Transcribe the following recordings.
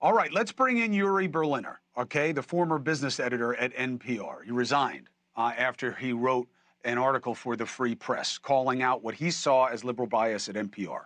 All right, let's bring in Uri Berliner, okay, the former business editor at NPR. He resigned after he wrote an article for the Free Press calling out what he saw as liberal bias at NPR.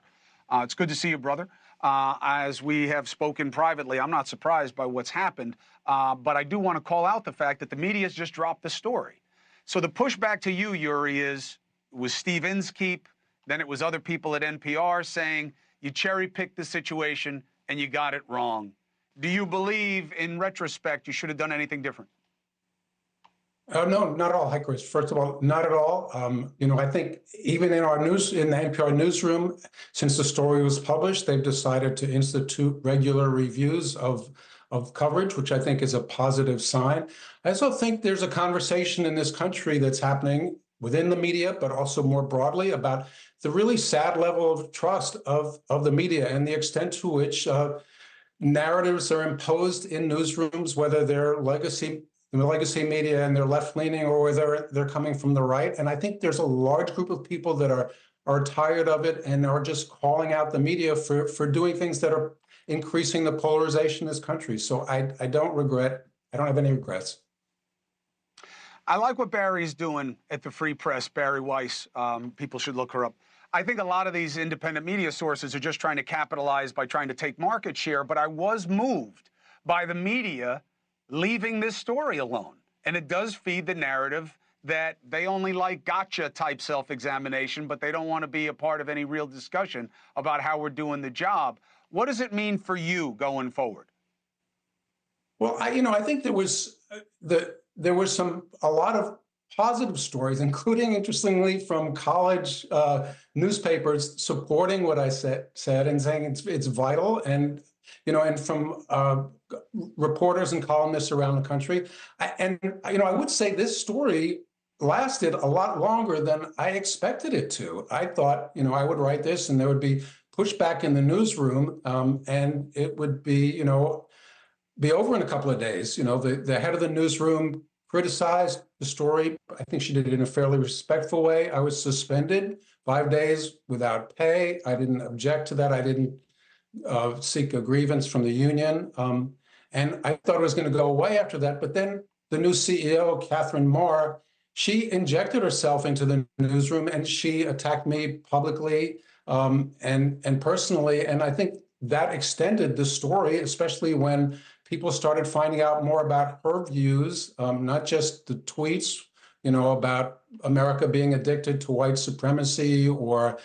It's good to see you, brother. As we have spoken privately, I'm not surprised by what's happened, but I do want to call out the fact that the media has just dropped the story. So the pushback to you, Uri, it was Steve Inskeep, then it was other people at NPR saying you cherry-picked the situation and you got it wrong. Do you believe, in retrospect, you should have done anything different? No, not at all. Hi, Chris. First of all, not at all. I think even in the NPR newsroom, since the story was published, they've decided to institute regular reviews of coverage, which I think is a positive sign. I also think there's a conversation in this country that's happening within the media, but also more broadly about the really sad level of trust of the media and the extent to which narratives are imposed in newsrooms, whether they're legacy media and they're left-leaning or whether they're coming from the right. And I think there's a large group of people that are tired of it and are just calling out the media for doing things that are increasing the polarization in this country. So I don't have any regrets. I like what Barry's doing at the Free Press, Barry Weiss. People should look her up. I think a lot of these independent media sources are just trying to capitalize by trying to take market share, but I was moved by the media leaving this story alone. And it does feed the narrative that they only like gotcha type self-examination, but they don't want to be a part of any real discussion about how we're doing the job. What does it mean for you going forward? Well, I think there was a lot of positive stories, including, interestingly, from college newspapers supporting what I said and saying it's vital, and from reporters and columnists around the country. I would say this story lasted a lot longer than I expected it to. I thought, I would write this and there would be pushback in the newsroom, and it would be over in a couple of days. The head of the newsroom criticized the story. I think she did it in a fairly respectful way. I was suspended 5 days without pay. I didn't object to that. I didn't seek a grievance from the union. And I thought it was going to go away after that. But then the new CEO, Catherine Moore, she injected herself into the newsroom and she attacked me publicly and personally. And I think that extended the story, especially when people started finding out more about her views, not just the tweets, about America being addicted to white supremacy or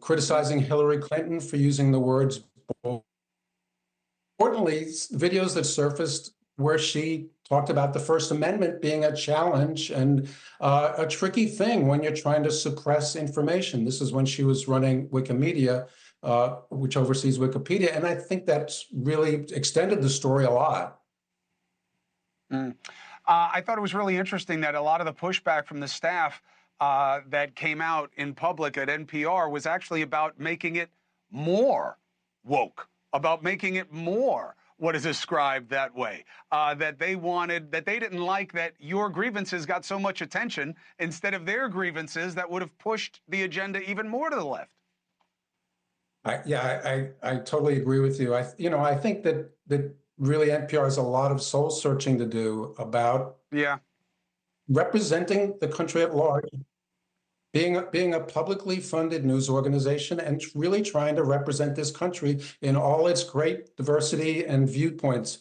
criticizing Hillary Clinton for using the words. Importantly, videos that surfaced where she talked about the First Amendment being a challenge and a tricky thing when you're trying to suppress information. This is when she was running Wikimedia, which oversees Wikipedia. And I think that's really extended the story a lot. I thought it was really interesting that a lot of the pushback from the staff that came out in public at NPR was actually about making it more woke, about making it more what is ascribed that way, that they didn't like that your grievances got so much attention instead of their grievances that would have pushed the agenda even more to the left. I totally agree with you. I think that really NPR has a lot of soul searching to do about representing the country at large, being a publicly funded news organization and really trying to represent this country in all its great diversity and viewpoints.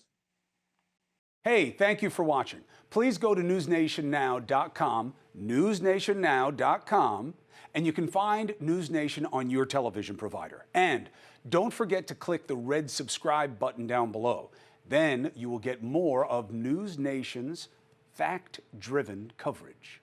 Hey, thank you for watching. Please go to newsnationnow.com, newsnationnow.com, and you can find News Nation on your television provider. And don't forget to click the red subscribe button down below. Then you will get more of News Nation's fact-driven coverage.